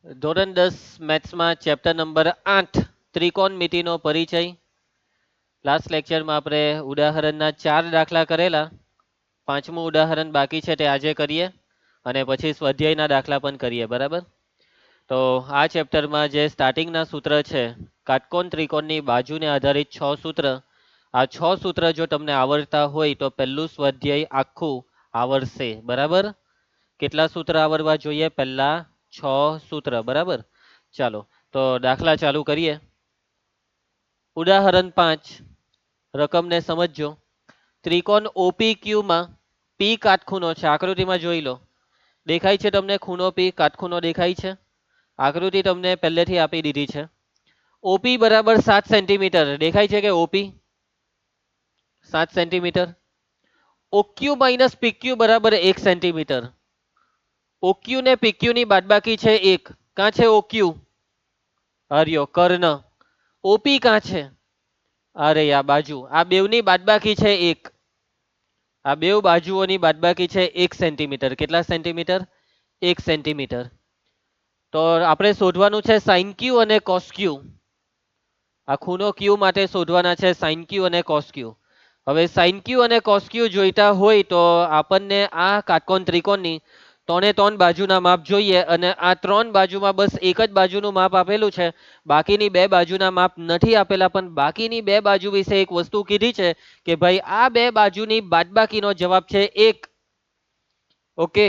ધોરણ 10 મેથ્સમાં chapter number 8 ત્રિકોણમિતિનો પરિચય. Last લેક્ચરમાં આપણે ઉદાહરણના 4 દાખલા કરેલા. પાંચમું ઉદાહરણ બાકી છે તે આજે કરીએ અને પછી સ્વાધ્યાયના દાખલા પણ કરીએ. બરાબર. તો આ ચેપ્ટરમાં જે સ્ટાર્ટિંગના સૂત્ર છે, કાટકોણ ત્રિકોણની બાજુને આધારિત 6 સૂત્ર. આ 6 સૂત્ર જો તમને આવડતા હોય તો પહેલું સ્વાધ્યાય આખું આવડશે. બરાબર. કેટલા સૂત્ર આવડવા જોઈએ? પહેલા 6 સૂત્ર. બરાબર. ચાલો તો દાખલા ચાલુ કરીએ. ઉદાહરણ 5, રકમને સમજજો. ત્રિકોણ OPQ માં P કાટખૂણો છે. આકૃતિમાં જોઈ લો. દેખાય છે તમને ખૂણો P કાટખૂણો દેખાય છે? આકૃતિ તમને પહેલેથી આપી દીધી છે. OP બરાબર 7 સેન્ટીમીટર દેખાય છે કે OP 7 centimetre. OQ minus PQ બરાબર 1 સેન્ટીમીટર. OQ ને PQ ની બાદબાકી છે 1. કાં છે OQ? હરિયો કર્ણ. OP કાં છે? અરે આ બાજુ. આ બેવની બાદબાકી છે 1. આ બેવ બાજુઓની બાદબાકી છે 1 સેન્ટીમીટર. કેટલા સેન્ટીમીટર? 1 સેન્ટીમીટર. તો આપણે શોધવાનું છે સાઇન Q અને કોસ Q. આ ખૂણો Q માટે શોધવાના છે સાઇન Q અને કોસ Q. હવે સાઇન Q અને કોસ Q જોઈતા હોય તો આપણને આ કાટકોણ ત્રિકોણની 3 બાજુના માપ જોઈએ અને આ 3 બાજુમાં બસ એક જ બાજુનું માપ આપેલું છે. બાકીની 2 બાજુના માપ નથી આપેલા. પણ બાકીની 2 બાજુ વિશે એક વસ્તુ કીધી છે કે ભાઈ આ 2 બાજુની બાદબાકીનો જવાબ છે 1. ઓકે.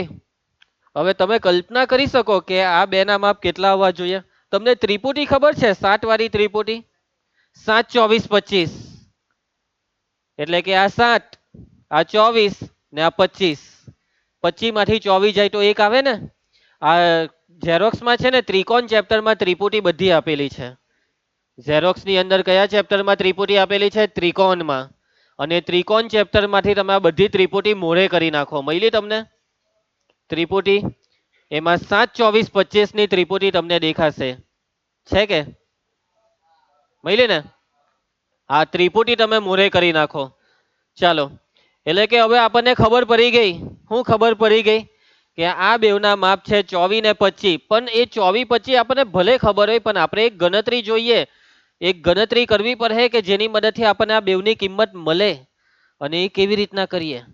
હવે તમે કલ્પના કરી શકો કે આ 2 ના માપ કેટલા હોવા જોઈએ? તમને ત્રિપુટી ખબર છે? 7 વાળી ત્રિપુટી. 7, 24, 25. એટલે કે આ 7, આ 24 ને આ 25. 25 માંથી 24 જાય તો 1 આવે ને. આ ઝેરોક્સમાં છે ને ત્રિકોણ ચેપ્ટરમાં ત્રિપુટી બધી આપેલી છે. ઝેરોક્સની અંદર કયા ચેપ્ટરમાં ત્રિપુટી આપેલી છે? ત્રિકોણમાં. અને ત્રિકોણ ચેપ્ટરમાંથી તમે આ બધી ત્રિપુટી મોરે કરી નાખો. મળી તમને ત્રિપુટી? એમાં 7, 24, 25 ની ત્રિપુટી તમને દેખાશે. છે કે મળી ને? આ ત્રિપુટી તમે મોરે કરી નાખો. ચાલો, એટલે કે હવે આપણને ખબર પડી ગઈ. શું ખબર પડી ગઈ? કે આ બેવના માપ છે 24 ને 25. પણ એ 24, 25 આપણને ભલે ખબર હોય પણ આપણે એક ગણતરી જોઈએ. એક ગણતરી કરવી પડે કે જેની મદદથી આપણને આ બેવની કિંમત મળે. અને એ કેવી રીતના કરીએ?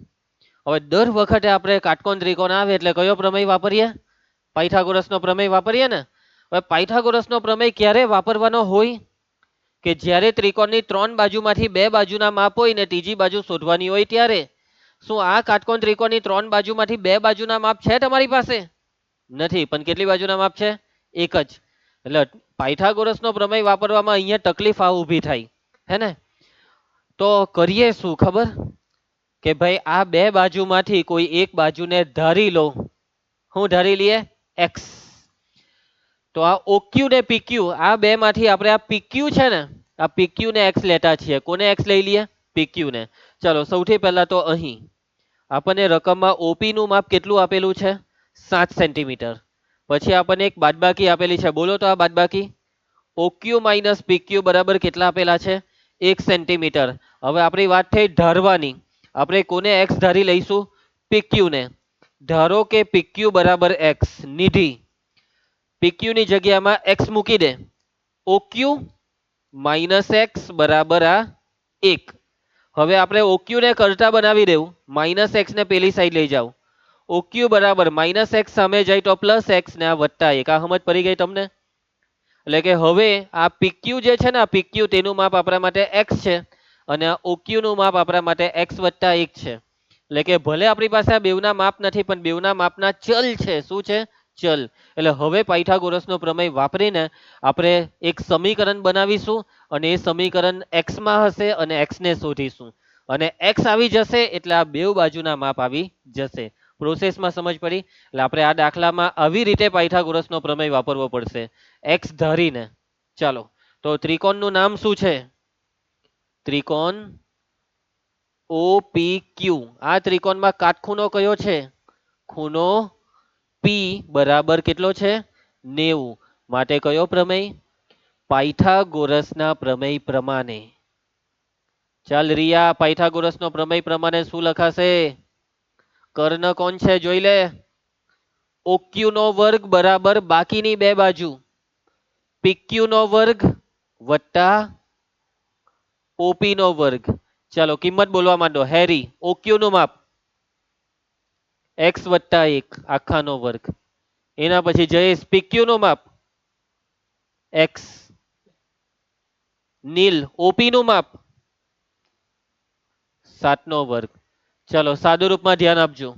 હવે દર વખતે આપણે કાટકોણ ત્રિકોણ આવે એટલે કયો પ્રમેય વાપરીએ? પાયથાગોરસનો પ્રમેય વાપરીએ ને. હવે પાયથાગોરસનો પ્રમેય ક્યારે વાપરવાનો હોય? કે જ્યારે ત્રિકોણની 3 બાજુમાંથી 2 બાજુના માપ હોય ને ત્રીજી બાજુ શોધવાની હોય ત્યારે. શું આ કાટકોણ ત્રિકોણની 3 બાજુમાંથી 2 બાજુના માપ છે તમારી પાસે? નથી. પણ કેટલી બાજુના માપ છે? એક જ. એટલે પાયથાગોરસનો પ્રમેય વાપરવામાં અહીંયા તકલીફ આ ઊભી થાય. હે ને? તો કરીએ શું ખબર? કે ભાઈ આ 2 બાજુમાંથી કોઈ એક બાજુને ધારી લો. હું ધારી લઈએ? x. તો આ OQ ને PQ આ બે માંથી આપણે આ PQ છે ને, આ PQ ને x લેતા છીએ. કોને x લઈ લઈએ? PQ ને. ચલો સૌથી પહેલા તો અહીં આપણને રકમમાં OP નું માપ કેટલું આપેલું છે? 7 સેન્ટીમીટર. પછી આપણને એક બાદબાકી આપેલી છે. બોલો તો આ બાદબાકી. OQ માઇનસ PQ બરાબર કેટલા આપેલા છે? 1 સેન્ટીમીટર. હવે આપણી વાત થઈ ધારવાની. આપણે કોને x ધારી લઈશું? PQ ને. ધારો કે PQ બરાબર x. નિધિ PQ ની જગ્યામાં x મૂકી દે. OQ માઇનસ એક્સ બરાબર આ 1. હવે આપણે OQ ને કરતા બનાવી દેવું. માઇનસ એક્સ ને પેલી સાઈડ લઈ જાઓ. OQ બરાબર માઇનસ એક્સ સામે જાય તો પ્લસ એક્સ ને આ વત્તા 1. આ સમજ પડી ગઈ તમને? એટલે કે હવે આ PQ જે છે ને, આ PQ તેનું માપ આપણા માટે x છે અને આ OQ નું માપ આપણા માટે x વત્તા 1 છે. એટલે કે ભલે આપણી પાસે આ બેવના માપ નથી પણ બેવના માપના ચલ છે. શું છે? ચલ. એટલે હવે પાયથાગોરસનો પ્રમેય વાપરીને આપણે એક સમીકરણ બનાવીશું અને એ સમીકરણ x માં હશે અને x ને શોધીશું. અને x આવી જશે એટલે આ બેવ બાજુના માપ આવી જશે. પ્રોસેસમાં સમજ પડી? એટલે આપણે આ દાખલામાં આવી રીતે પાયથાગોરસનો પ્રમેય વાપરવો પડશે x ધારીને. ચાલો તો ત્રિકોણનું નામ શું છે? ત્રિકોણ OPQ. આ ત્રિકોણમાં કાટખૂણો કયો છે? ખૂણો P બરાબર કેટલો છે? 90. માટે કયો પ્રમેય? પાયથાગોરસના પ્રમેય પ્રમાણે. ચાલ રિયા, પાયથાગોરસનો પ્રમેય પ્રમાણે શું લખાશે? કર્ણ કોણ છે જોઈ લે. OQ નો વર્ગ બરાબર બાકીની બે બાજુ PQ નો વર્ગ વત્તા OP નો વર્ગ. ચાલો કિંમત બોલવા માંડો. હેરી OQ નું માપ x વત્તા 1 આખાનો વર્ગ. એના પછી જયેશ PQ નું માપ x. નીલ OP નું માપ 7 નો વર્ગ. ચલો સાદુરૂપમાં ધ્યાન આપજો.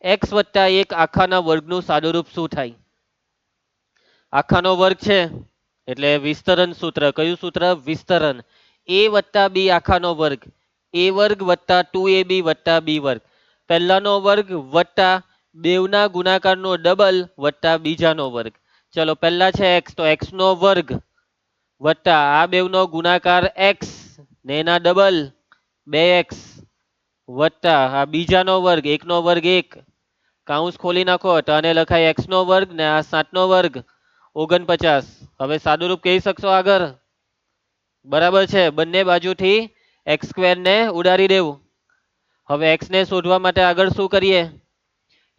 x વત્તા 1 આખાના વર્ગનું સાદુરૂપ શું થાય? આખાનો વર્ગ છે એટલે વિસ્તરણ સૂત્ર. કયું સૂત્ર? વિસ્તરણ. a વત્તા b આખાનો વર્ગ a વર્ગ વત્તા 2ab વત્તા b વર્ગ. પહેલાનો વર્ગ વત્તા બેવના ગુણાકારનો ડબલ વત્તા બીજાનો વર્ગ. ચલો પહેલા છે x તો x નો વર્ગ વત્તા આ બેવનો ગુણાકાર x ને એના ડબલ 2x વત્તા આ બીજાનો વર્ગ 1 નો વર્ગ 1 કાઉન્સ ખોલી નાખો તો આને લખાય x નો વર્ગ ને આ 7 નો વર્ગ 49. હવે સાદુરૂપ કહી શકશો આગળ? બરાબર છે. બંને બાજુથી x સ્ક્વેર ને ઉડાડી દેવું. હવે x ને શોધવા માટે આગળ શું કરીએ?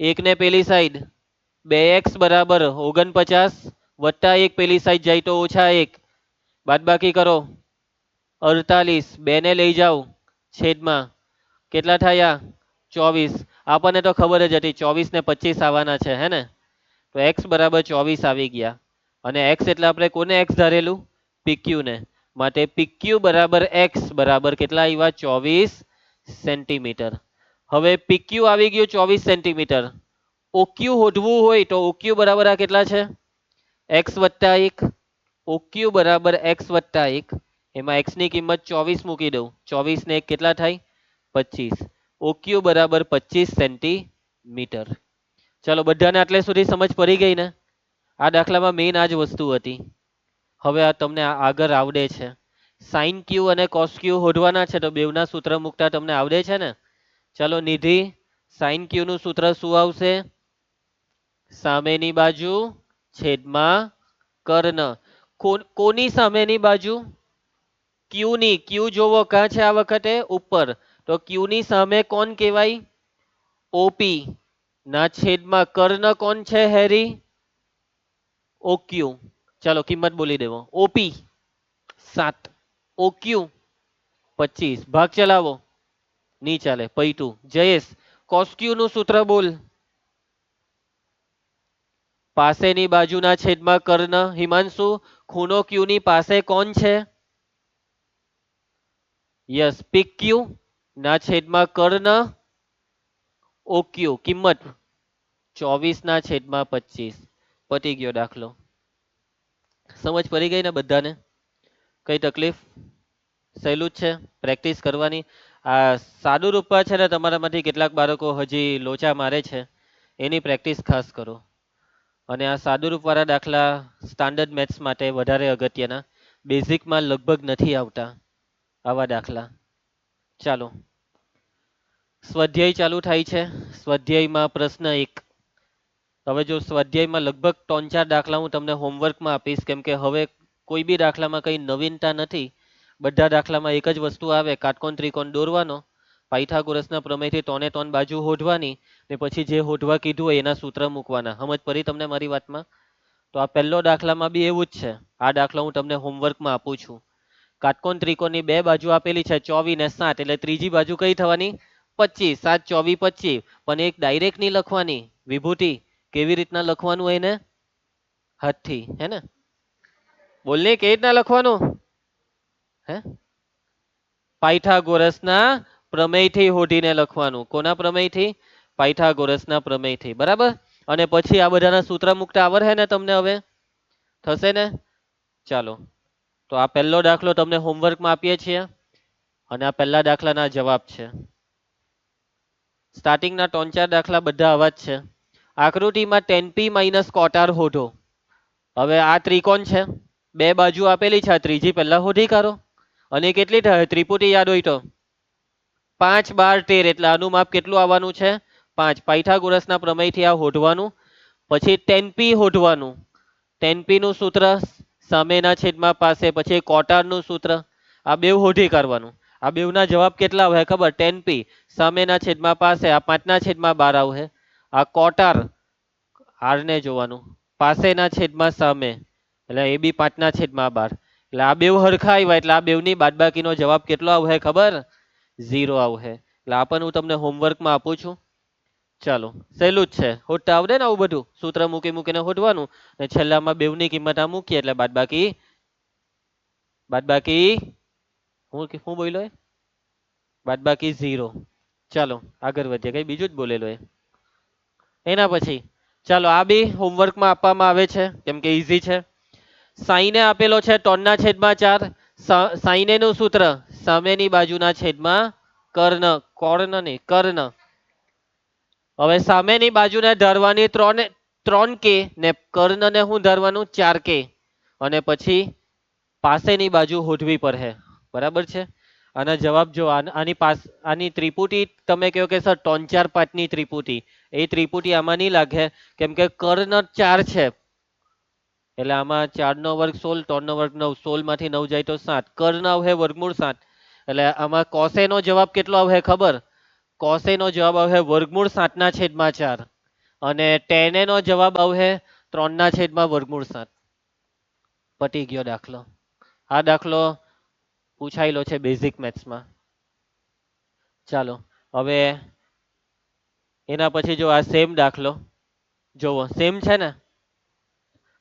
1 ને પેલી સાઈડ 2x બરાબર 49 વત્તા 1 પેલી સાઈડ જાય તો ઓછા 1 બાદબાકી કરો 48. 2 ને લઈ જાઓ છેદમાં કેટલા થયા? 24. આપણને તો ખબર જ હતી 24 ને 25 આવવાના છે હે ને? તો x બરાબર 24 આવી ગયા. અને x એટલે આપણે કોને x ધારેલું? PQ ને. માટે PQ બરાબર x બરાબર કેટલા આવ્યા? 24 સેન્ટીમીટર. હવે PQ આવી ગયું 24 સેન્ટીમીટર. OQ શોધવું હોય તો OQ બરાબર આ કેટલા છે? x વત્તા 1. OQ બરાબર x વત્તા 1. એમાં x ની કિંમત 24 મૂકી દઉં. 24 ને 1 કેટલા થાય? 25. OQ બરાબર 25 સેન્ટીમીટર. ચલો બધાને આટલે સુધી સમજ પડી ગઈ ને? આ દાખલામાં મેઇન આ જ વસ્તુ હતી. હવે આ તમને આગળ આવડે છે. સાઇન ક્યુ અને કોસ ક્યુ શોધવાના છે તો બેવના સૂત્ર મૂકતા તમને આવડે છે ને? ચલો નિધિ સાઇન ક્યુ નું સૂત્ર શું આવશે? સામેની બાજુ છેદમાં કર્ણ. કોની સામેની બાજુ? ક્યુ ની. ક્યુ જોવો કાં છે આ વખતે? ઉપર. તો ક્યુ ની સામે કોણ કહેવાય? ઓપી ના છેદમાં કર્ણ કોણ છે હેરી? ઓક્યુ. ચાલો કિંમત બોલી દેવો. OP 7 OQ 25. ભાગ ચલાવો. નહીં ચાલે પૈતું. જયેશ કોસ્ક્યુ નું સૂત્ર બોલ. પાસેની બાજુના છેદમાં કર્ણ. હિમાંશુ ખૂણો ક્યુ ની પાસે કોણ છે? યસ PQ ના છેદમાં કર્ણ OQ. કિંમત 24 ના છેદમાં 25. પતી ગયો દાખલો. સમજ પડી ગઈ ને બધાને? કઈ તકલીફ? સહેલું જ છે. પ્રેક્ટિસ કરવાની. આ સાદું રૂપા છે ને તમારામાંથી કેટલાક બાળકો હજી લોચા મારે છે એની પ્રેક્ટિસ ખાસ કરો. અને આ સાદુરૂપ વાળા દાખલા સ્ટાન્ડર્ડ મેથ્સ માટે વધારે અગત્યના. બેઝિકમાં લગભગ નથી આવતા આવા દાખલા. ચાલો સ્વાધ્યાય ચાલુ થાય છે. સ્વાધ્યાયમાં પ્રશ્ન 1. હવે જો સ્વાધ્યાયમાં લગભગ 3-4 દાખલા હું તમને હોમવર્કમાં આપીશ કેમ કે હવે કોઈ બી દાખલામાં કંઈ નવીનતા નથી. બધા દાખલામાં એક જ વસ્તુ આવે, કાટકોણ ત્રિકોણ દોરવાનો, પાયથાગોરસના પ્રમેયથી 3 એ 3 બાજુ શોધવાની ને પછી જે શોધવા કીધું હોય એના સૂત્ર મૂકવાના. સમજ પડી તમને મારી વાતમાં? તો આ પહેલો દાખલામાં બી એવું જ છે. આ દાખલો હું તમને હોમવર્કમાં આપું છું. કાટકોણ ત્રિકોણની બે બાજુ આપેલી છે 24 ને 7 એટલે ત્રીજી બાજુ કઈ થવાની? 25. 7 24 25. પણ એક ડાયરેક્ટ નહીં લખવાની વિભૂતિ. કેવી રીતના લખવાનું હોય ને? હાથથી હે ને? બોલને કેવી રીતના લખવાનું? હે પાયથાગોરસના પ્રમેયથી શોધીને લખવાનું. કોના પ્રમેયથી? પાયથાગોરસના પ્રમેયથી. બરાબર. અને પછી આ બધાના સૂત્ર મુકતા આવડે ને તમને? હવે થશે ને? ચાલો તો આ પહેલો દાખલો તમને હોમવર્કમાં આપીએ છીએ અને આ પહેલા દાખલાના જવાબ છે. સ્ટાર્ટિંગના 3-4 દાખલા બધા આવા જ છે. આકૃતિમાં tan p minus cot r શોધો. હવે આ ત્રિકોણ છે, બે બાજુ આપેલી છે. આ ત્રીજી પહેલા શોધી કાઢો. અને કેટલી થાય? ત્રિપુટી યાદ હોય તો 5 12 13 એટલે આનું માપ કેટલું આવવાનું છે? 5. પાયથાગોરસના પ્રમેયથી આ શોધવાનું. પછી tan p શોધવાનું. tan p નું સૂત્ર સામેના છેદમાં પાસે. પછી cot r નું સૂત્ર. આ બેવ શોધી કાઢવાનું. આ બેવના જવાબ કેટલા આવે ખબર? tan p સામેના છેદમાં પાસે આ 5 ના છેદમાં 12 આવશે. આ cot r આર ને જોવાનું, પાસેના છેદમાં સામે, એટલે એ બી 5/12. એટલે આ બેવ હરખા આવ્યા એટલે આ બેવની બાદબાકીનો જવાબ કેટલો આવશે ખબર? 0 આવશે. એટલે આ પણ હું તમને હોમવર્કમાં આપું છું. ચાલો, સહેલું જ છે, હોદતા આવડે ને આવું બધું, સૂત્ર મૂકી મૂકીને હોદવાનું ને છેલ્લામાં બેવની કિંમત આ મૂકીએ એટલે બાદબાકી બાદબાકી હું બોલ્યો બાદબાકી 0. ચાલો આગળ વધીએ, કઈ બીજું જ બોલેલો એ. એના પછી ચાલો આ બી હોમવર્કમાં આપવામાં આવે છે કેમ કે ઈઝી છે. સાઈને આપેલો છે 3/4. સાઈને નું સૂત્ર સામેની બાજુના છેદમાં કર્ણ, કર્ણ નહીં કર્ણ. હવે સામેની બાજુને ધરવાની 3k ને કર્ણને હું ધરવાનું 4k, અને પછી પાસેની બાજુ હોધવી પડે, બરાબર છે. આના જવાબ જો આની ત્રિપુટી તમે કહો કે સર 3 4 5 ની ત્રિપુટી, એ ત્રિપુટી આમાં નહીં લાગે કેમ કે કર્ણ 4 છે એટલે આમાં 4 નો વર્ગ 16, 3 નો વર્ગ 9, 16 માંથી 9 જાય તો 7, કર્ણ આવશે વર્ગમૂળ 7. એટલે આમાં કોસેનો જવાબ કેટલો આવશે ખબર? કોસેનો જવાબ આવશે વર્ગમૂળ 7/4, અને ટેને નો જવાબ આવશે 3/√7. પટી ગયો દાખલો. આ દાખલો પૂછાયેલો છે બેઝિક મેથ્સમાં. ચાલો હવે એના પછી જો આ સેમ દાખલો જોવો, સેમ છે ને,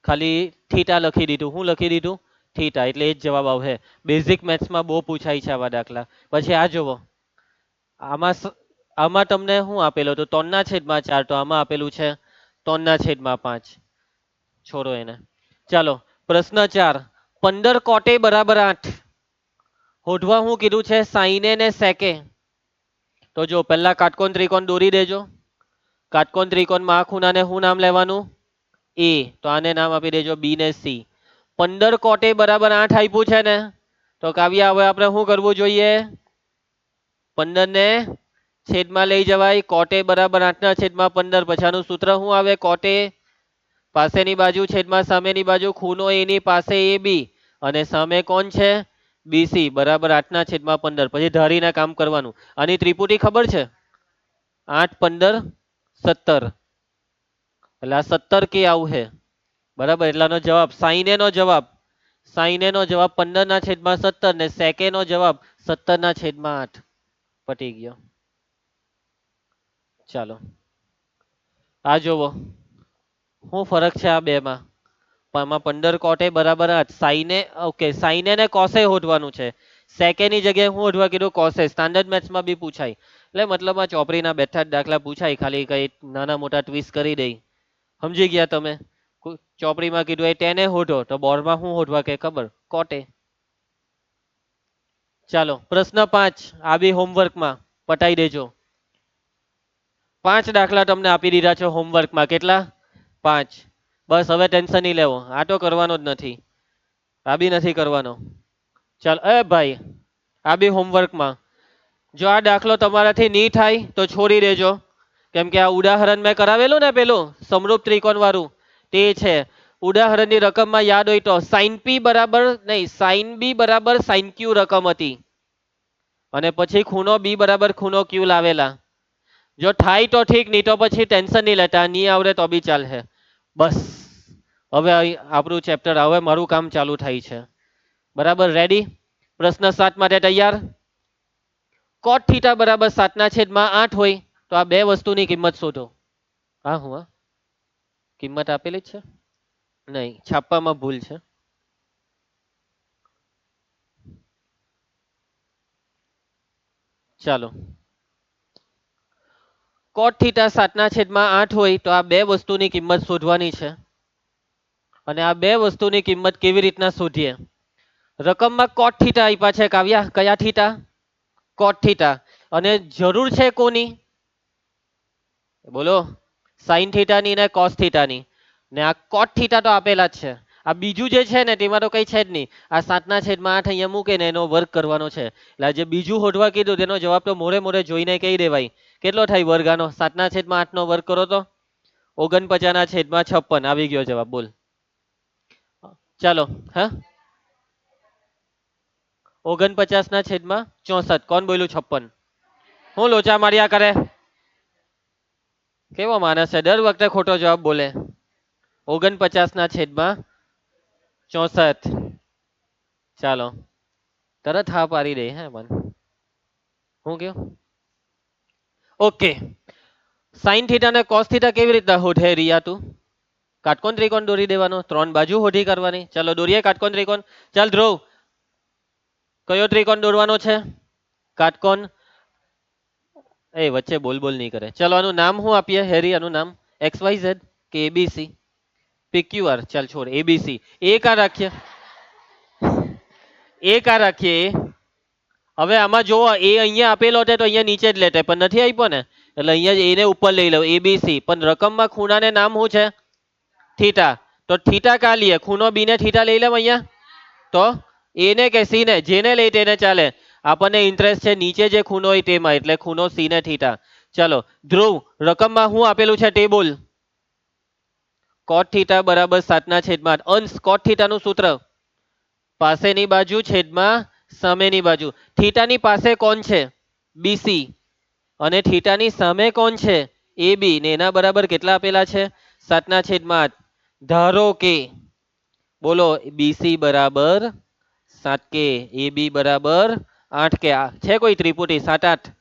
ખાલી થીટા લખી દીધું. શું લખી દીધું? થીટા, એટલે એ જ જવાબ આવશે. બેઝિક મેથ્સમાં બહુ પૂછાય છે આવા દાખલા. પછી આ જોવો, આમાં તમને શું આપેલું હતું? 3/4, તો આમાં આપેલું છે 3/5. છોડો એને. ચાલો પ્રશ્ન 4, 15 કોટે બરાબર 8. હોધવા શું કીધું છે? સાઈને ને સેકે. તો જો પહેલા કાટકોણ ત્રિકોણ દોરી દેજો. કાટકોણ ત્રિકોણમાં આ ખૂણાને શું નામ લેવાનું? એ. તો આને નામ આપી દેજો બી ને સી. 15 કોટે બરાબર 8 આપ્યું છે ને, તો કાવ્યા હવે આપણે શું કરવું જોઈએ? 15 ને છેદમાં લઈ જવાય. કોટે બરાબર 8/15. પછાનું સૂત્ર શું આવે? કોટે પાસેની બાજુ છેદમાં સામેની બાજુ, ખૂણો એની પાસે એ બી, અને સામે કોણ છે? બીસી, બરાબર 8/15. પછી ધારીને કામ કરવાનું. આની ત્રિપુટી ખબર છે? 8 15 17, એટલે આ 17k આવશે, બરાબર. એટલાનો જવાબ સાઈને નો જવાબ, સાઈને નો જવાબ 15/17 ને સેકે નો જવાબ 17/8. પટી ગયો. ચાલો આ જોવો, શું ફરક છે આ બે માં? આમાં 15 કોટે બરાબર 8. સાઈને ઓકે, સાઈને ને કોસે હોધવાનું છે. સેકેની જગ્યાએ હું હોધવા કીધું? કોસે. સ્ટાન્ડર્ડ મેથ્સમાં બી પૂછાય, એટલે મતલબમાં ચોપડીના બેઠા જ દાખલા પૂછાય, ખાલી કઈ નાના મોટા ટ્વિસ્ટ કરી દઈ. સમજી ગયા તમે? ચોપડીમાં કીધું એ ટેને હોધો, તો બોર્ડમાં શું હોધવા કે ખબર? કોટે. ચાલો પ્રશ્ન 5, આ બી હોમવર્કમાં પટાઈ દેજો. 5 દાખલા તમને આપી દીધા છે હોમવર્કમાં. કેટલા? 5. બસ હવે ટેન્શન નહીં લેવો, આ તો કરવાનો જ નથી, આ બી નથી કરવાનો. ચાલ એ ભાઈ, આ બી હોમવર્કમાં. જો આ દાખલો તમારાથી નહીં થાય તો છોડી દેજો, કેમ કે આ ઉદાહરણ મેં કરાવેલું ને પેલું સમરૂપ ત્રિકોણ વાળું, તે છે. ઉદાહરણની રકમમાં યાદ હોય તો સાઇન પી બરાબર નહીં, સાઇન બી બરાબર સાઇન ક્યુ રકમ હતી, અને પછી ખૂણો બી બરાબર ખૂણો ક્યુ લાવેલા. જો થાય તો ઠીક, નહીં તો પછી ટેન્શન નહીં લેતા, નહીં આવડે તો બી ચાલશે. બસ હવે આપણું ચેપ્ટર, હવે મારું કામ ચાલુ થાય છે. બરાબર, રેડી? પ્રશ્ન 7 માટે તૈયાર? કોટ થીટા બરાબર 7/8 હોય તો આ બે વસ્તુની કિંમત શોધો. હા હું કિંમત આપેલી જ છે, નહીં છાપવામાં ભૂલ છે. ચાલો, કોટ થીટા 7/8 હોય તો આ બે વસ્તુની કિંમત શોધવાની છે. અને આ બે વસ્તુની કિંમત કેવી રીતના શોધીએ? રકમમાં કોટ થીટા આપ્યા છે કાવ્યા, કયા થીટા? કોટ થીટા. અને જરૂર છે કોની? બોલો. સાઇન થીટાની ને કોસ થીટાની. ને આ કોટ થીટા તો આપેલા જ છે. આ બીજું જે છે ને તેમાં તો કઈ છે જ નહીં. આ 7/8 અહીંયા મૂકે ને એનો વર્ગ કરવાનો છે. એટલે જે બીજું હોધવા કીધું તેનો જવાબ તો મોરે મોરે જોઈને કહી દેવાય. કેટલો થાય વર્ગ આનો? 7/8 નો વર્ગ કરો તો 49/56. આવી ગયો જવાબ. બોલ. ચાલો હા, 49/64. કોણ બોલ્યું 56? હું લોચા માર્યા કરે? કેવો માણસ છે, દર વખતે ખોટો જવાબ બોલે. 49/64. ચાલો તરત હા પાડી દે હે મને. હું કયો ઓકે. સાઈન થીટા અને કોસ થીટા કેવી રીતના હોધે રિયા તું? કાટકોણ ત્રિકોણ દોરી દેવાનો, 3 બાજુ હોધી કરવાની. ચાલો દોરીએ કાટકોણ ત્રિકોણ. ચાલ ધ્રુવ, કયો ત્રિકોણ દોરવાનો છે? કાટકોણ. એ વચ્ચે બોલ બોલ નહીં કરે. ચલો આનું નામ શું આપીએ હેરી? આનું નામ એક્સ વાય ઝેડ કે એબીસી? પીક્યુઆર. ચાલ છોડ, એબીસી. એ કા રાખીએ? એ કા રાખીએ એ? હવે આમાં જો એ અહીંયા આપેલો છે તો અહીંયા નીચે જ લેતે, પણ નથી આપ્યો ને, એટલે અહીંયા એને ઉપર લઈ લઉં એબીસી. પણ રકમમાં ખૂણાને નામ શું છે? થીટા. તો થીટા કા લઈએ? ખૂણો બી ને થીટા લઈ લેમ અહીંયા. તો એને કે સી ને? જેને લઈ તેને ચાલે. આપણને ઇન્ટરેસ્ટ છે નીચે જે ખૂણો હોય તેમાં, એટલે ખૂણો સી ને થીટા. ચાલો ધ્રુવ, રકમમાં શું આપેલું છે તે બોલ. કોટ થીટા બરાબર 7/8. અંશ કોટ થીટાનું સૂત્ર પાસેની બાજુ છેદમાં સામેની બાજુ. થીટાની પાસે કોણ છે? બીસી. અને થીટાની સામે કોણ છે? એ બી. ને એના બરાબર કેટલા આપેલા છે? 7/8. ધારો કે બોલો બીસી બરાબર 7 કે, એ બી બરાબર 8 કે. છે કોઈ ત્રિપુટી 7-8?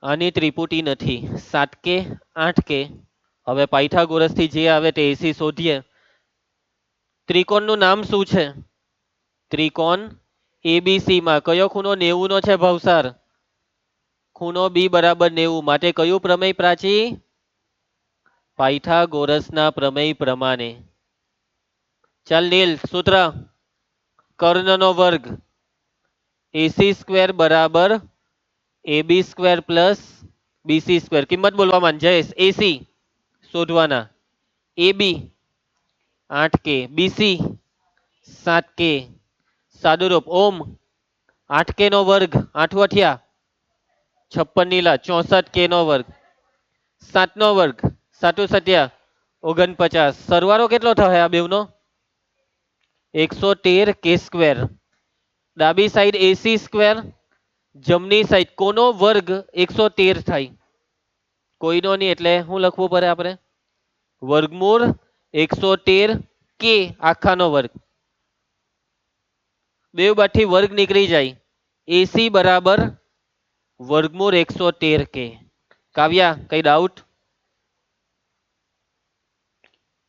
આની ત્રિપુટી નથી. 7 કે 8 કે. હવે પાયથાગોરસ થી જે આવે તે એસી શોધીએ. ત્રિકોણનું નામ શું છે? ત્રિકોણ એબીસી માં કયો ખૂણો 90 નો છે ભવસાર? ખૂણો બી બરાબર 90. માટે કયું પ્રમેય પ્રાચી? પાયથાગોરસના પ્રમેય પ્રમાણે. ચાલ નીલ, સૂત્ર કર્ણનો વર્ગ એસી સ્ક્વેર બરાબર AB square plus BC square. કિંમત બોલવા માંડ જયેશ. એસી શોધવાના. એબી 8 કે, બીસી 7 કે. સાદુરૂપ ઓમ 8 કે નો વર્ગ 8 વઠિયા 56 ની લા 64 કે નો વર્ગ. 7 નો વર્ગ 7 સત્યા 49. સરવાળો કેટલો થશે આ બેવનો? 113 કે સ્ક્વેર. ડાબી સાઈડ એસી સ્ક્વેર, જમણી સાઈડ કોનો વર્ગ 113 થાય? કોઈનો નહીં, એટલે શું લખવું પડે આપણે? વર્ગમૂળ 113 કે આખાનો વર્ગ. બેવ બાજુથી વર્ગ નીકળી જાય. એસી બરાબર વર્ગમૂળ 113 કે. કાવ્યા કઈ ડાઉટ?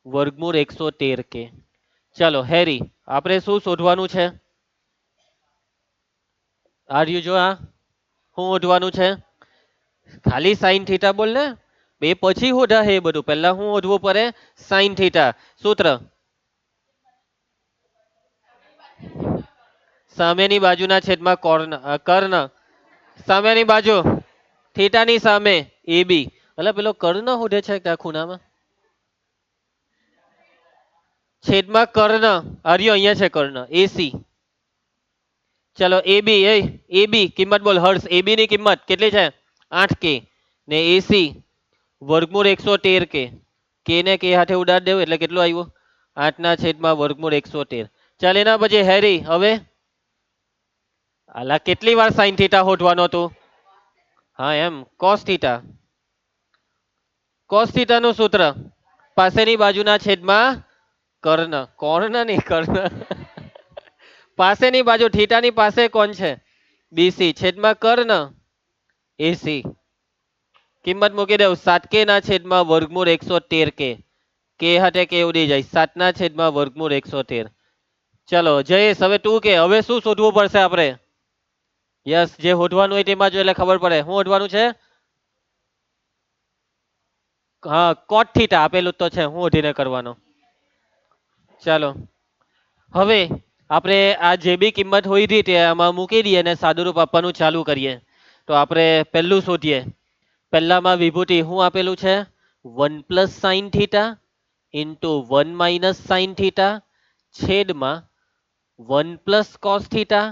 વર્ગમૂળ 113 કે. ચાલો હેરી, આપણે શું શોધવાનું છે? આર્યુ જો આ શું શોધવાનું છે? ખાલી સાઈન થીટા બોલ ને. બે પછી હોધા હે બધું, પહેલા શું શોધવું પડે? Sine theta. સૂત્ર સામેની બાજુના છેદમાં કર્ણ. સામેની બાજુ થીટાની સામે એ બી. એટલે પેલો કર્ણ હોધે છે કે આ ખૂણામાં? છેદમાં કર્ણ. આર્યો અહીંયા છે કર્ણ. એસી. ચલો એ બી, એ બી કિંમત બોલ હર્ષ. એ બી ની કિંમત કેટલી છે? 8 કે. ને એસી વર્ગમૂળ 113 કે. કે ને કે હાથે ઉડાડ દેવું એટલે કેટલું આવ્યું? 8/વર્ગમૂળ 113. ચાલ એના પછી હેરી, હવે આલા કેટલી વાર સાઈન થીટા હોધવાનો તું? હા એમ. Cos theta. કોસ થીટા નું સૂત્ર પાસેની બાજુના છેદમાં કર્ણ. કર્ણ નહીં, કર્ણ. પાસેની બાજુ થીટાની પાસે કોણ છે? બીસી છેદમાં કર્ણ એસી. કિંમત મૂકી દઉં 7 કે ના છેદમાં વર્ગમૂળ 113 કે. કે હાથે કે ઉડી જાય. 7/વર્ગમૂળ 113. ચલો જયેશ, હવે તું કે હવે શું શોધવું પડશે આપણે? યસ, જે હોધવાનું હોય તેમાં જો એટલે ખબર પડે. શું હોધવાનું છે? હા કોટ થીટા આપેલું તો છે, હું હોધીને કરવાનો. ચાલો હવે આપણે આ જે બી કિંમત હોય હતી તે આમાં મૂકી દઈએ અને સાદુરૂપ આપવાનું ચાલુ કરીએ. તો આપણે પહેલું શોધીએ. પહેલામાં વિભૂતિ શું આપેલું છે? 1 + sine theta into 1 - sine theta છેદમાં 1 + cos theta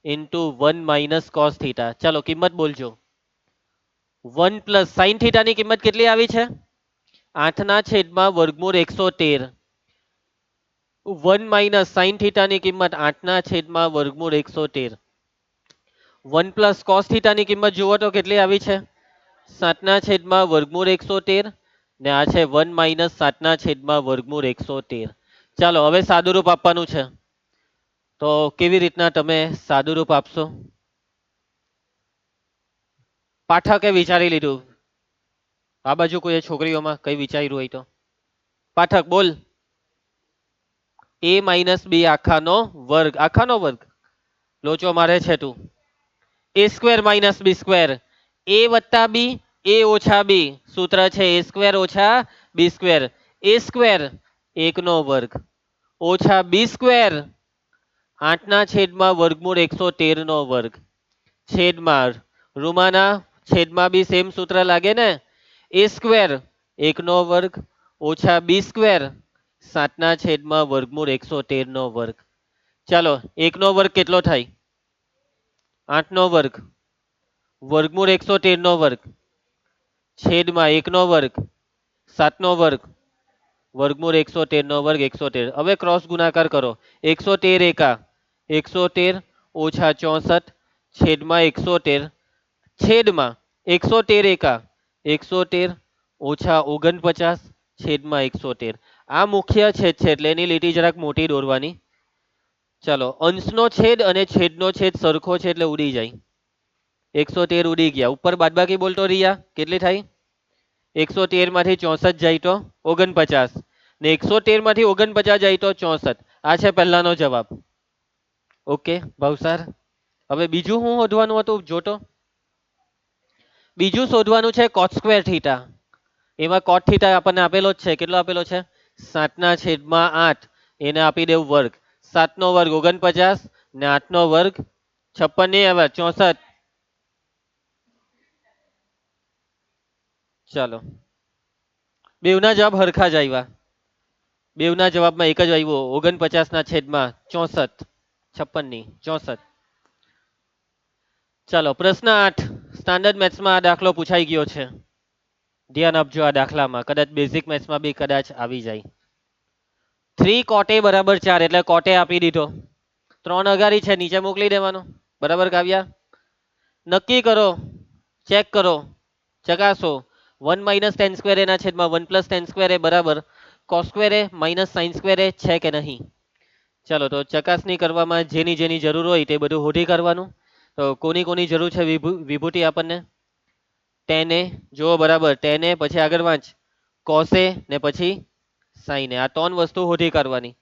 into 1 - cos theta. ચાલો કિંમત બોલજો. 1 + સાઈન થીટાની કિંમત કેટલી આવી છે? 8/વર્ગમૂળ 113. 1 - સાઈન થીટાની કિંમત 8/વર્ગમૂળ 113. 1 + કોસ થીટાની કિંમત જુઓ તો કેટલી આવી છે? 7/વર્ગમૂળ 113. ને આ છે 1 - 7 ના છેદમાં વર્ગમૂળ 113. ચાલો હવે સાદુરૂપ આપવાનું છે, તો કેવી રીતના તમે સાદુરૂપ આપશો? પાઠકે વિચારી લીધું? આ બાજુ કોઈ છોકરીઓમાં કઈ વિચાર્યું હોય તો પાઠક બોલ. a - b આખાનો વર્ગ. આખાનો વર્ગ લોચો મારે છે તું. a square minus B square. a વત્તા બી, a ઓછા બી. સૂત્ર છે a સ્ક્વેર ઓછા બી સ્ક્વેર. a સ્ક્વેર 1 નો વર્ગ ઓછા બી સ્ક્વેર 8 ના છેદમાં વર્ગમૂળ 113 નો વર્ગ છેદમાં રૂમાના છેદમાં બી સેમ સૂત્ર લાગે ને. a સ્ક્વેર 1 નો વર્ગ ઓછા બી સ્ક્વેર 7 ના છેદમાં વર્ગમૂળ 113 નો વર્ગ. ચાલો 1 નો વર્ગ કેટલો થાય? 8 નો વર્ગ વર્ગમૂળ 113 નો વર્ગ છેદમાં 1 નો વર્ગ 7 નો વર્ગ વર્ગમૂળ 113 નો વર્ગ 113. હવે ક્રોસ ગુણાકાર કરો. 113 એકા 113 ઓછા 64 છેદમાં 113 છેદમાં 113 એકા 113 ઓછા 49 છેદમાં 113. આ મુખ્ય છેદ છે એટલે એની લીટી જરાક મોટી દોરવાની. ચાલો અંશનો છેદ અને છેદનો છેદ સરખો છે એટલે ઉડી જાય. 113 ઉડી ગયા. ઉપર બાદબાકી બોલતો રિયા કેટલી થાય? 113 માંથી 64 જાય તો 49 ને 113 માંથી 49 જાય તો 64. આ છે પહેલાનો જવાબ. ઓકે ભાવસાર. હવે બીજું શું શોધવાનું હતું જોતો? બીજું શોધવાનું છે કોટ સ્ક્વેર થીટા. એમાં કોટ થીટા આપણને આપેલો જ છે. કેટલો આપેલો છે? 7 ના છેદમાં 8. એને આપી દેવું વર્ગ. 7 નો વર્ગ 49 ને 8 નો વર્ગ 56 નહીં આવે 64. ચાલો બેવના જવાબ હરખા જ આવ્યા. બેવના જવાબમાં એક જ આવ્યો 49 ના છેદમાં 64. 56 ની 64. ચાલો પ્રશ્ન 8 સ્ટાન્ડર્ડ મેથ્સમાં આ દાખલો પૂછાઈ ગયો છે. ધ્યાન આપજો આ દાખલામાં, કદાચ બેઝિક મેથ્સમાં બી કદાચ આવી જાય. 3 કોટે બરાબર 4 એટલે કોટે આપી દીધો. 3 અગારી છે નીચે મોકલી દેવાનો. બરાબર કાવ્યા? નક્કી કરો, ચેક કરો, ચકાસો. 1 - tan સ્ક્વેર એના છેદમાં 1 + tan સ્ક્વેર એ બરાબર cos સ્ક્વેર એ માઇનસ sin સ્ક્વેર એ છે કે નહીં? ચાલો તો ચકાસણી કરવામાં જેની જેની જરૂર હોય તે બધું હોધી કરવાનું. તો કોની કોની જરૂર છે વિભૂતિ આપણને? tan એ જુઓ બરાબર tan એ પછી આગળ વાંચ cos એ ને પછી sin એ. આ ત્રણ વસ્તુ હોધી કરવાની.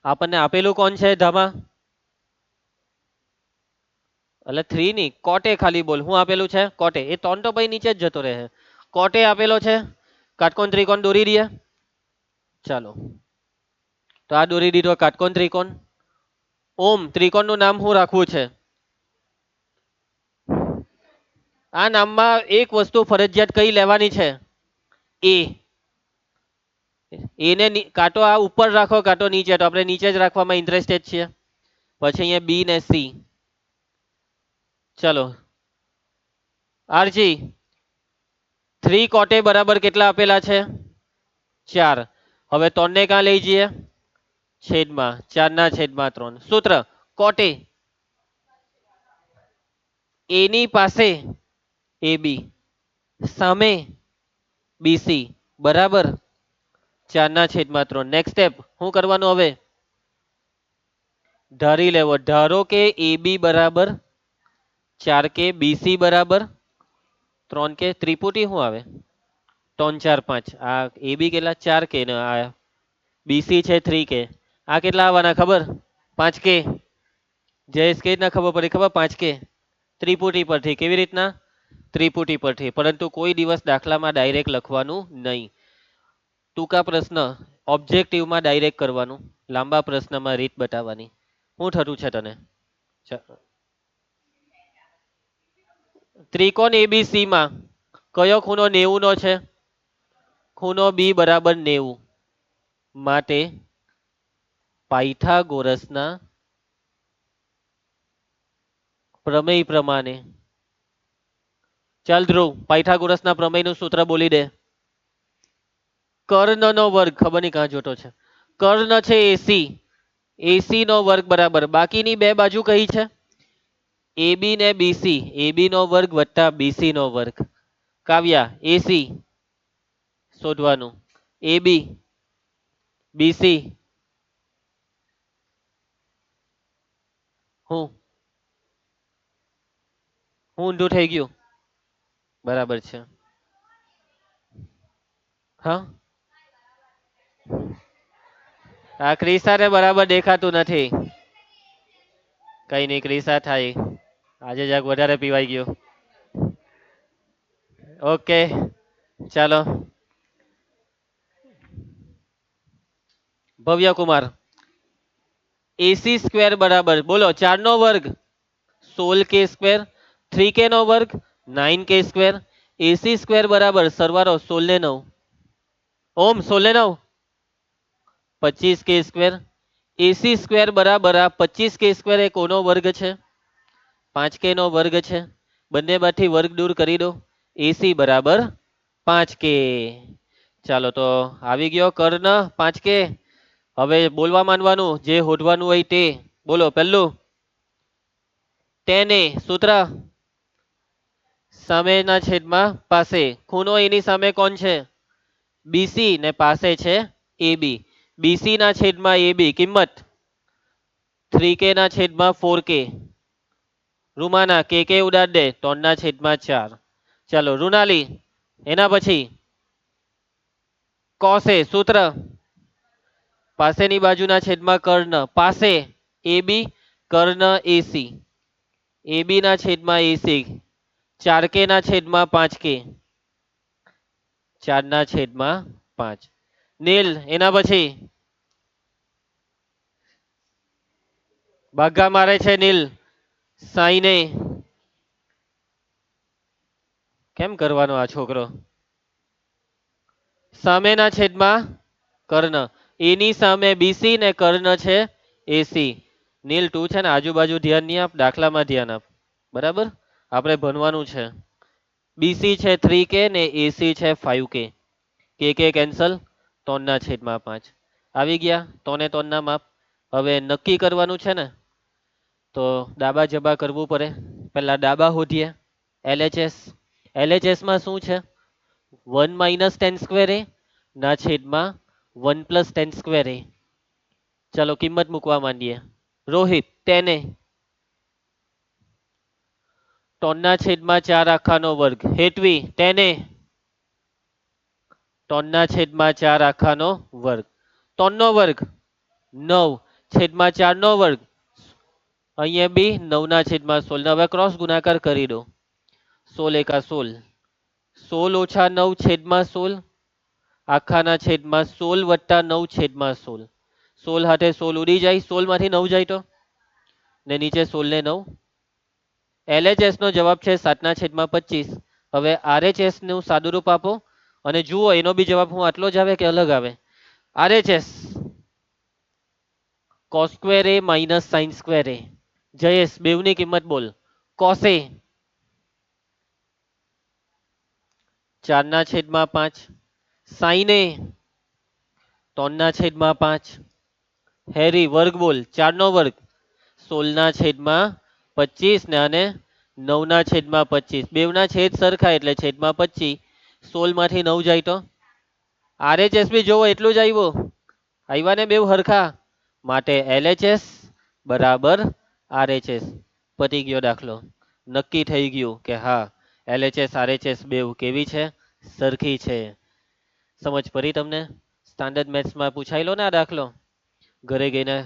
આપણને આપેલું કોણ છે ધામા? એટલે 3 ની કોટે ખાલી બોલ હું આપેલું છે કોટે. એ 3 તો પછી નીચે જ જતો રહે. કોટે આપેલો છે. કાટકોણ ત્રિકોણ દોરી દઈએ. ચાલો તો આ દોરી દીધો કાટકોણ ત્રિકોણ. ઓમ ત્રિકોણનું નામ શું રાખવું છે? આ નામમાં એક વસ્તુ ફરજિયાત કઈ લેવાની છે? એ. એને કાંટો આ ઉપર રાખો કાંટો નીચે, તો આપણે નીચે જ રાખવામાં ઇન્ટરેસ્ટેડ છીએ. પછી અહીંયા બી ને સી. ચલો આરજી 3 કોટે બરાબર કેટલા આપેલા છે? 4. હવે 3 ને ક્યાં લઈ જઈએ? છેદમાં 4 ના છેદમાં 3. સૂત્ર કોટે એની પાસે એ બી સામે બીસી બરાબર 4 ના છેદમાં 3. નેક્સ્ટ સ્ટેપ શું કરવાનું? હવે ધારી લેવો. ધારો કે એ બી બરાબર 4 કે બીસી બરાબર 3 કે ત્રિપુટી શું આવે? 3 4 5. આ એ બી કેટલા 4 કે ને આ બીસી છે 3 કે. આ કેટલા આવવાના ખબર? 5 કે. જયેશ કે રીતના ખબર પડી ખબર? 5 કે ત્રિપુટી પરથી. કેવી રીતના? ત્રિપુટી પરથી. પરંતુ કોઈ દિવસ દાખલામાં ડાયરેક્ટ લખવાનું નહીં. ટૂંકા પ્રશ્ન ઓબ્જેક્ટિવમાં ડાયરેક્ટ કરવાનું, લાંબા પ્રશ્નમાં રીત બતાવવાની. શું થતું છે તને? ત્રિકોણ એબીસી માં કયો ખૂણો 90 નો છે? ખૂણો બી બરાબર 90. માટે પાયથાગોરસના પ્રમેય પ્રમાણે, ચાલ ધ્રુવ પાયથાગોરસના પ્રમેયનું સૂત્ર બોલી દે. કર્ણનો વર્ગ, ખબર નહીં કાં જોતો છે. કર્ણ છે એસી, એસી નો વર્ગ બરાબર બાકીની બે બાજુ કઈ છે? એબી ને બીસી. એબી નો વર્ગ વત્તા બીસી નો વર્ગ. કાવ્યા એસી શોધવાનું. AB BC હું ઊંધું થઈ ગયું? બરાબર છે. હા આ ક્રિસાને બરાબર દેખાતું નથી. કઈ નહીં ક્રિસા થાય. આજે જરાક વધારે પીવાઈ ગયું. ઓકે ચાલો. ભવ્ય કુમાર AC સ્ક્વેર બરાબર બોલો 4 નો વર્ગ 16k², 3k નો વર્ગ 9k², AC સ્ક્વેર બરાબર સરવાળો 16 ને 9 ઓમ 16 ને 9 25k². AC સ્ક્વેર બરાબર આ 25k² એ કોનો વર્ગ છે? 5k નો વર્ગ છે. બંને બાજુથી વર્ગ દૂર કરી દો. AC બરાબર 5k. ચાલો તો આવી ગયો કર્ણ 5k. હવે બોલવા માંડવાનું જે હોદવાનું હોય તે. બોલો પહેલું તેને સૂત્ર સામેના છેદમાં પાસે ખૂણો એની સામે કોણ છે? BC ને પાસે છે AB. BC ના છેદમાં AB કિંમત 3k ના છેદમાં 4k. રૂમાના કે ઉડાડ દે 3 ના છેદમાં 4. ચાલો રુનાલી એના પછી કોસે સૂત્ર પાસેની બાજુના છેદમાં કર્ણ પાસે AB કર્ણ AC. AB ના છેદમાં AC 4k ના છેદમાં 5k. 4 ના છેદમાં 5. નીલ એના પછી ભાગા મારે છે નીલ સાઈને કેમ કરવાનો આ છોકરો? સામેના છેદમાં કર્ણ એની સામે BC ને કર્ણ છે AC. નીલ તું છે ને આજુબાજુ ધ્યાન નહીં આપ, દાખલામાં ધ્યાન આપ. બરાબર આપણે ભણવાનું છે. BC છે 3k ને AC છે 5k. કે કેન્સલ 3 ના છેદમાં 5. આવી ગયા 3 ને 3 ના માપ. હવે નક્કી કરવાનું છે ને તો ડાબા જબા કરવું પડે. પહેલા ડાબા હોધીએ. LHS LHS માં શું છે? 1 માઇનસ ટેન સ્ક્વેર એ ના છેદમાં 1 પ્લસ ટેન સ્ક્વેર એ. ચાલો કિંમત મૂકવા માંડીએ. રોહિત તેને 3 ના છેદમાં 4 આખાનો વર્ગ. હેતવી તેને 3 ના છેદમાં 4 આખાનો વર્ગ. 3 નો વર્ગ 9 છેદમાં 4 નો વર્ગ. અહીંયા બી 9 ના છેદમાં 16. હવે ક્રોસ ગુણાકાર કરી દો. 16 એકા 16. 16 ઓછા 9 છેદમાં 16 આખાના છેદમાં 16 વત્તા 9 છેદમાં 16. 16 હાથે 16 ઉડી જાય. 16 માંથી 9 જાય તો ને નીચે 16 ને 9. LHS નો જવાબ છે 7 ના છેદમાં 25. હવે RHS નું સાદુરૂપ આપો અને જુઓ એનો બી જવાબ હું આટલો જ આવે કે અલગ આવે. RHS cos square a minus sine square a. Jayesh બેવની કિંમત બોલ. કોસે 4 ના છેદમાં 5. સાઈને 3 ના છેદમાં 5. હેરી વર્ગ બોલ 4 નો વર્ગ 16 ના છેદમાં 25 ને અને 9 ના છેદમાં 25. બેવના છેદ સરખા એટલે છેદમાં 25. 16 માંથી 9 જાય તો RHS બી જોવો એટલું જ આવ્યું. આવ્યા ને બેવ હરખા માટે LHS બરાબર RHS. પતી ગયો દાખલો. નક્કી થઈ ગયું કે હા LHS RHS બેવ કેવી છે? સરખી છે. સમજ પડી તમને? સ્ટાન્ડર્ડ મેથ્સમાં પૂછાયેલો ને આ દાખલો. ઘરે ગઈને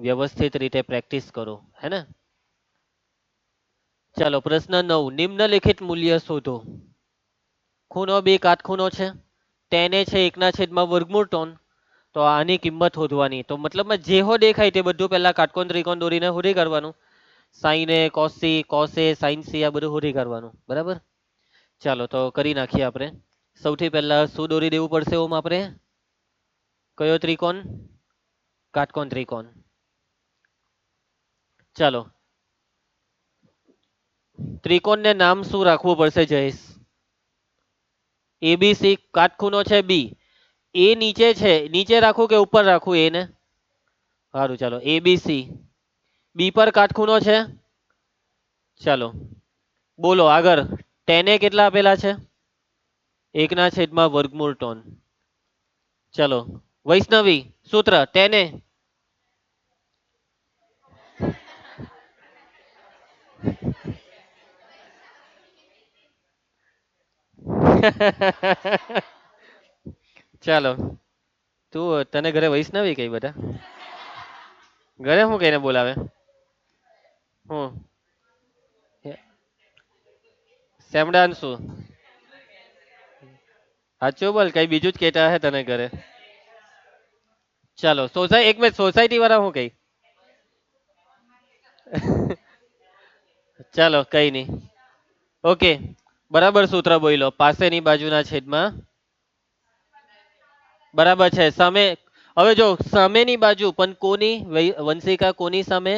વ્યવસ્થિત રીતે પ્રેક્ટિસ કરો હે ને. ચાલો પ્રશ્ન 9 નિમ્નલિખિત મૂલ્ય શોધો. ખૂણો બી કાટખૂણો છે. તેને છે 1 ના છેદમાં વર્ગમૂળ 3. તો આની કિંમત શોધવાની. તો મતલબમાં જે હો દેખાય તે બધું પહેલા કાટકોણ ત્રિકોણ દોરીને શોધી કાઢવાનું. સાઈન એ કોસી કોસે સાઈન સી આ બધું શોધી કાઢવાનું. બરાબર ચાલો તો કરી નાખીએ આપણે. સૌથી પહેલા શું દોરી દેવું પડશે ઓમ આપણે? કયો ત્રિકોણ? કાટકોણ ત્રિકોણ. ચાલો ત્રિકોણને નામ શું રાખવું પડશે જયેશ? એબીસી કાટખૂણો છે બી. એ નીચે છે, નીચે રાખું કે ઉપર રાખું એને? સારું ચાલો એબીસી. બી પર કાટખૂણો છે. ચાલો બોલો આગળ. ટેને કેટલા આપેલા છે? 1 ના છેદમાં વર્ગમૂળ 3. ચલો વૈષ્ણવી સૂત્ર તેને. ચાલો તું તને ઘરે વૈષ્ણવી કઈ બધા ઘરે હું કઈને બોલાવે હું સેમડાન શું સાચું બોલ કઈ બીજું જ કેતા હે તને ઘરે. ચાલો સોસાય એક મિનિટ સોસાયટી વાળા હું કઈ. ચાલો કઈ નઈ ઓકે બરાબર સૂત્ર બોલો પાસેની બાજુના છેદમાં બરાબર છે સામે. હવે જો સામેની બાજુ પણ કોની વંશિકા કોની સામે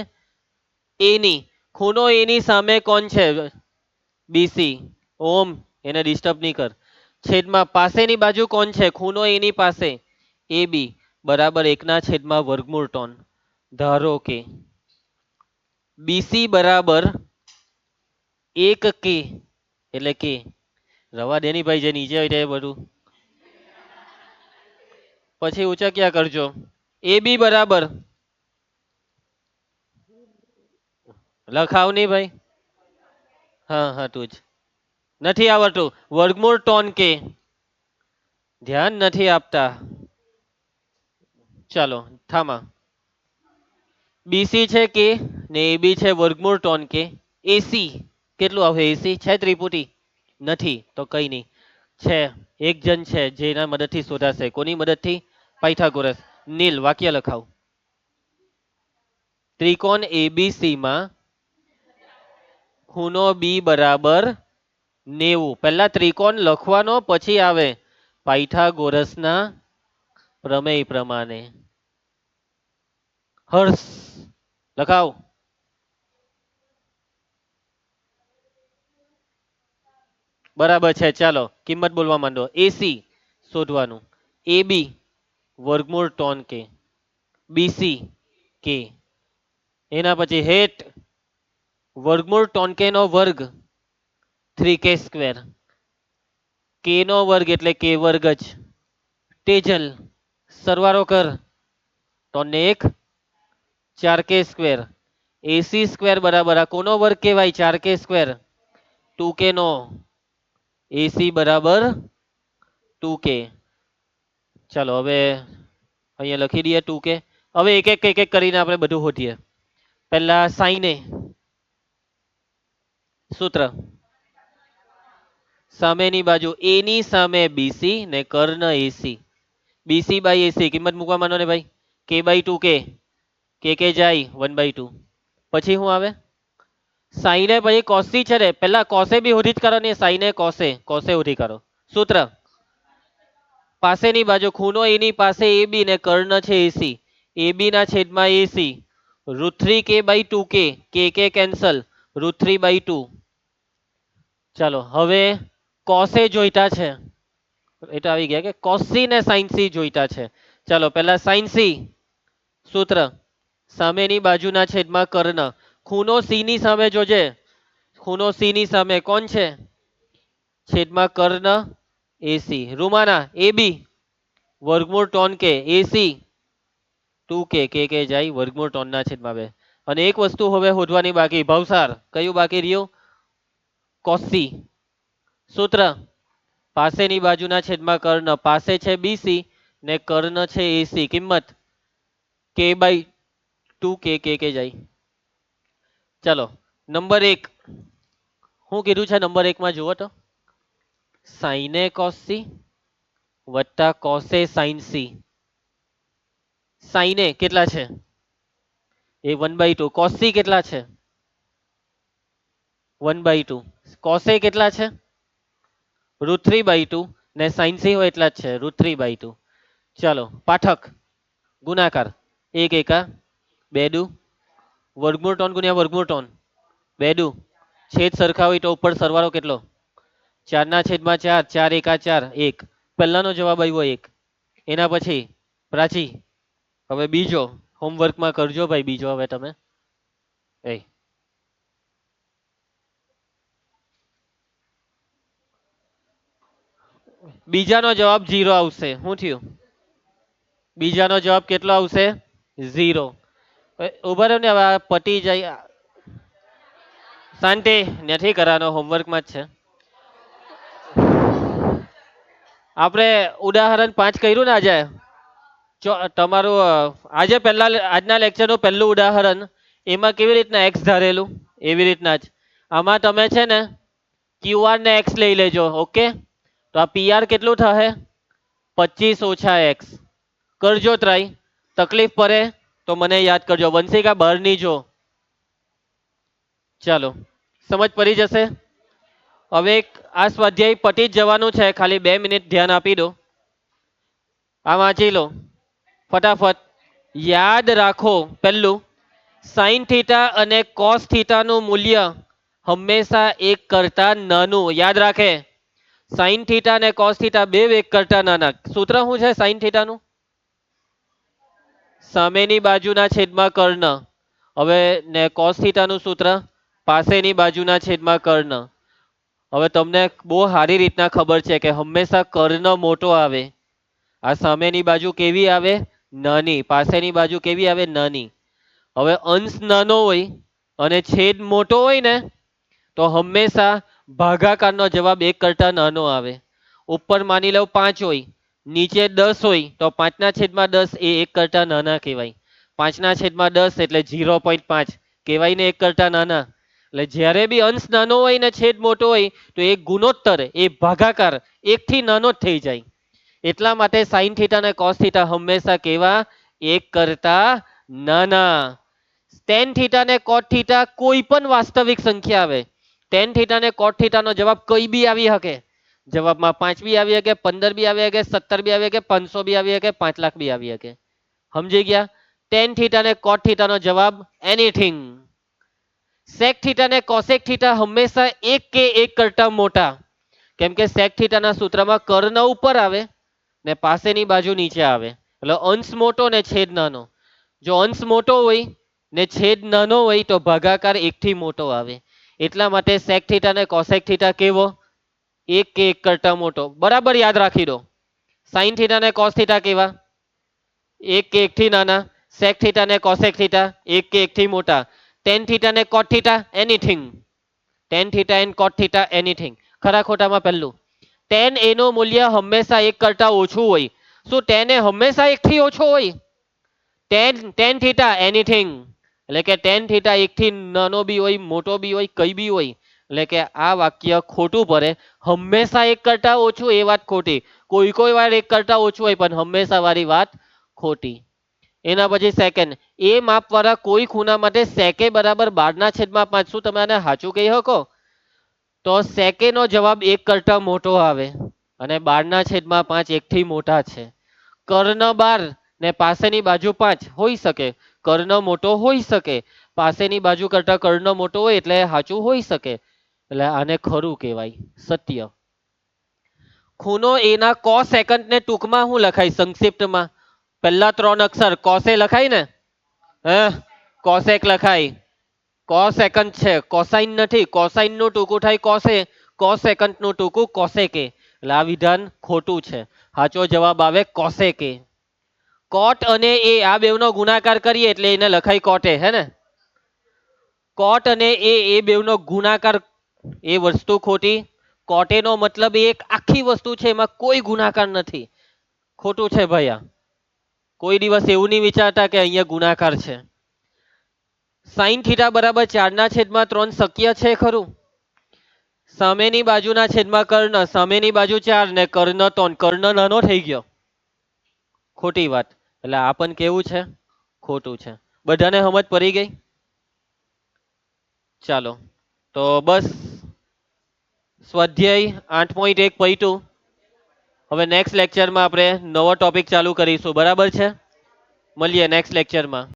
એની ખૂણો એની સામે કોણ છે બીસી ઓમ એને ડિસ્ટર્બ નહીં કર છેદમાં પાસેની બાજુ કોણ છે ખૂણો એની પાસે એ બી બરાબર એકના છેદમાં વર્ગમૂળ ટોન ધારો કે બીસી બરાબર એક કે એટલે કે રવા દેની ભાઈ જે નીચે હોય તે બધું પછી ઊંચા ક્યાં કરજો એ બી બરાબર લખાવ નહીં ભાઈ હા હા તું જ નથી આવડતું વર્ગમૂળ ટોન કે ધ્યાન નથી આપતા ચાલો થામા બીસી છે કે ને એ બી છે વર્ગમૂળ ટોન કે એસી કેટલું આવે એસી છે ત્રિપુટી નથી તો કઈ નહીં છે એક જણ છે જેના મદદથી શોધાશે કોની મદદથી પાયથાગોરસ નીલ વાક્ય લખાવ ત્રિકોણ એબીસી માં ખૂણો બી બરાબર 90 પહેલા ત્રિકોણ લખવાનો પછી આવે પાયથાગોરસના પ્રમેય પ્રમાણે હર્ષ લખાવ બરાબર છે ચાલો કિંમત બોલવા માંડો એસી શોધવાનું એ બી વર્ગમૂળ ટોન કે બીસી કે એના પછી હેટ વર્ગમૂળ ટોન કે નો વર્ગ 3k સ્ક્વેર કે નો વર્ગ એટલે કે વર્ગ જ તેજલ સરવાળો કર તો ને એક 4k સ્ક્વેર એસી સ્ક્વેર બરાબર આ કોનો વર્ગ કહેવાય 4k સ્ક્વેર 2k નો એસી બરાબર 2k ચાલો હવે અહીંયા લખી દઈએ 2k હવે એક એક કરીને આપણે બધું શોધીએ પહેલા સાઈને સૂત્ર સામેની બાજુ એની સામે બીસી ને કર્ણ એસી બીસી બાય એસી કિંમત મૂકવા માંડો ને ભાઈ કે બાય 2k જાય 1/2 પછી શું આવે સાઈને પછી કોસી છે ને પેલા કોસે બી હોધી જ કરો ને સાઈને કોસે કોસે હોધી કરો સૂત્ર પાસેની બાજુ ખૂણો એની પાસે એ બી ને કર્ણ છે એસી એ બી ના છેદમાં એસી √3k/2k કેન્સલ √3/2 ચાલો હવે કોસે જોઈતા છે એ તો આવી ગયા કે કોસી ને સાઇન સી જોઈતા છે ચાલો પહેલા સાઇન સી સૂત્ર સામેની બાજુના છેદમાં કર્ણ ખૂણો સી ની સામે જોજે ખૂણો સી ની સામે કોણ છે છેદમાં કર્ણ એસી રૂમાના એ બી વર્ગમૂળ ટોન કે એસી 2k જાય વર્ગમૂળ ટોનના છેદમાં બે અને એક વસ્તુ હવે શોધવાની બાકી ભવસાર કયું બાકી રહ્યું કોસી સૂત્ર પાસેની બાજુના છેદમાં કર્ણ પાસે છે બીસી ને કર્ણ છે એસી કિંમત k/2 જાય ચાલો નંબર એક શું કીધું છે નંબર એકમાં જુઓ તો સાઈને કોસી વત્તા કોસે સાઇન સી સાઈને કેટલા છે એ 1/2 કોસી કેટલા છે 1/2 કોસે કેટલા છે √3/2 ને સાઇન સી હોય એટલા જ છે √3/2 ચાલો પાઠક ગુણાકાર એક એકા બે દુ વર્ગમૂળ ટોન ગુણ્યા વર્ગમૂળ ટોન બે દુ છેદ સરખા હોય તો ઉપર સરવાળો કેટલો 4/4 4 એકા 4 એક પહેલાનો જવાબ આવ્યો એક એના પછી પ્રાચી હવે બીજો હોમવર્કમાં કરજો ભાઈ બીજો હવે તમે એ બીજાનો જવાબ 0 આવશે શું થયું બીજાનો જવાબ કેટલો આવશે? 0. ઉભા રહ્યો ને, હવે આ પતી જાય. શાંતિ, નથી કરવાનો, હોમવર્કમાં જ છે. આપણે ઉદાહરણ 5 કર્યું ને આજે. જો તમારું આજે આજના લેક્ચરનું પહેલું ઉદાહરણ, એમાં કેવી રીતના એક્સ ધારેલું એવી રીતના જ આમાં તમે છે ને ક્યુઆર ને એક્સ લઈ લેજો. ઓકે, તો આ પીઆર કેટલું થશે? 25 ઓછા એક્સ. કરજો ટ્રાય. તકલીફ પડે તો મને યાદ કરજો. વંશિકા બહાર ની જો. ચાલો, સમજ પડી જશે. હવે આ સ્વાધ્યાય પતી જ જવાનું છે, ખાલી 2 મિનિટ ધ્યાન આપી દો. આ વાંચી લો ફટાફટ. યાદ રાખો, પહેલું સાઇન થીટા અને કોસ થીટાનું મૂલ્ય હંમેશા 1 કરતા નાનું. યાદ રાખે, સાઇન થીટા અને કોસ થીટા બે 1 કરતા નાના. સૂત્ર શું છે સાઇન થીટાનું? સામેની બાજુના છેદમાં કર્ણ. હવે ને કોસ થીટાનું સૂત્ર પાસેની બાજુના છેદમાં કર્ણ. હવે તમને બહુ સારી રીતના ખબર છે કે હંમેશા કર્ણ મોટો આવે. આ સામેની બાજુ કેવી આવે? નાની. પાસેની બાજુ કેવી આવે? નાની. હવે અંશ નાનો હોય અને છેદ મોટો હોય ને, તો હંમેશા ભાગાકારનો જવાબ 1 કરતા નાનો આવે. ઉપર માની લો 5 હોય, નીચે 10 હોય, તો 5/10 એ 1 કરતા નાના કહેવાય. 5/10 એટલે 0.5 કહેવાય ને 1 કરતા નાના. એટલે જ્યારે બી અંશ નાનો હોય ને છેદ મોટો હોય, તો એ ગુણોત્તર, એ ભાગાકાર 1 થી નાનો જ થઈ જાય. એટલા માટે સાઇન થીટા અને કોસ થીટા હંમેશા કેવા? 1 કરતા નાના. ટેન થીટા ને કોટ થીટા કોઈ પણ વાસ્તવિક સંખ્યા આવે. ટેન થીટા ને કોટ થીટાનો જવાબ કઈ બી આવી શકે. જવાબમાં 5 બી આવી શકે, 15 બી આવી શકે, 17 બી આવી શકે, 500 બી આવી શકે, 5 લાખ બી આવી શકે. સમજી ગયા? ટેન થીટા ને કોટ થીટાનો જવાબ એનીથિંગ. સેક થીટા ને કોસેક થીટા હંમેશા 1 કે 1 કરતા મોટા. કેમ કે સેક થીટાના સૂત્રમાં કર્ણ ઉપર આવે ને પાસેની બાજુ નીચે આવે. એટલે અંશ મોટો ને છેદ નાનો. જો અંશ મોટો હોય ને છેદ નાનો હોય તો ભાગાકાર 1 થી મોટો આવે. એટલા માટે સેક થીટા ને કોસેક થીટા કેવો? 1 કે 1 કરતા મોટો. બરાબર યાદ રાખી દો. સાઇન થીટા ને કોસ થીટા કેવા? 1 કે 1 થી નાના. સેક થીટા ને કોસેક થીટા 1 કે 1 થી મોટા. ટેન થીટા ને કોટ theta anything. Ten theta and coat theta anything. ખરા ખોટામાં પહેલું, ટેન એનું મૂલ્ય હંમેશા 1 કરતા ઓછું હોય. શું ટેન એ હંમેશા 1 થી ઓછો હોય? Ten theta anything. એટલે કે ટેન થીટા 1 થી નાનો બી હોય, મોટો બી હોય, કઈ બી હોય. એટલે કે આ વાક્ય ખોટું પડે. હંમેશા 1 કરતા ઓછું એ વાત ખોટી. કોઈ કોઈ વાર 1 કરતા ઓછું હોય, પણ હંમેશા વાળી વાત ખોટી. એના પછી સેકન્ડ, એ માપવાળા કોઈ ખૂણા માટે સેકે બરાબર 12/5. શું તમે આને સાચું કહી શકો? તો સેકે નો જવાબ 1 કરતા મોટો આવે અને 12/5 1 થી મોટા છે. કર્ણ 12 ને પાસેની બાજુ 5 હોઈ શકે. કર્ણ મોટો હોઈ શકે. પાસેની બાજુ કરતા કર્ણ મોટો હોય એટલે સાચું હોઈ શકે. એટલે આને ખરું કહેવાય, સત્ય. ખૂણો એના કોસ સેકન્ડ ને ટૂંકમાં શું લખાય સંક્ષિપ્તમાં? પહેલા 3 અક્ષર કોસે લખાય ને. હે, કોસેક લખાય. કોસ સેકન્ડ છે, કોસાઇન નથી. કોસાઇન નું ટૂંકું થાય કોસે. કોસ સેકન્ડ નું ટૂંકું કોસેકે. એટલે આ વિધાન ખોટું છે. સાચો જવાબ આવે કોસેકે. કોટ અને એ આ બેવનો ગુણાકાર કરીએ એટલે એને લખાય કોટે, હે ને. કોટ અને એ બેવનો ગુણાકાર, એ વસ્તુ ખોટી. કોટેનો મતલબ એક આખી વસ્તુ છે, એમાં કોઈ ગુણાકાર નથી. ખોટું છે ભાઈ આ. કોઈ દિવસ એવું નહીં વિચારતા કે અહીંયા ગુણાકાર છે. સાઇન થીટા બરાબર 4/3 શક્ય છે ખરું? સામેની બાજુના છેદમાં કર્ણ. સામેની બાજુ 4 ને કર્ણ 3. કર્ણ નાનો થઈ ગયો. ખોટી વાત. એટલે આ પણ કેવું છે? ખોટું છે. બધાને સમજ પડી ગઈ? ચાલો, તો બસ સ્વાધ્યાય 8.1 પૈતું. હવે નેક્સ્ટ લેક્ચરમાં આપણે નવો ટોપિક ચાલુ કરીશું. બરાબર છે? મળીએ નેક્સ્ટ લેક્ચરમાં.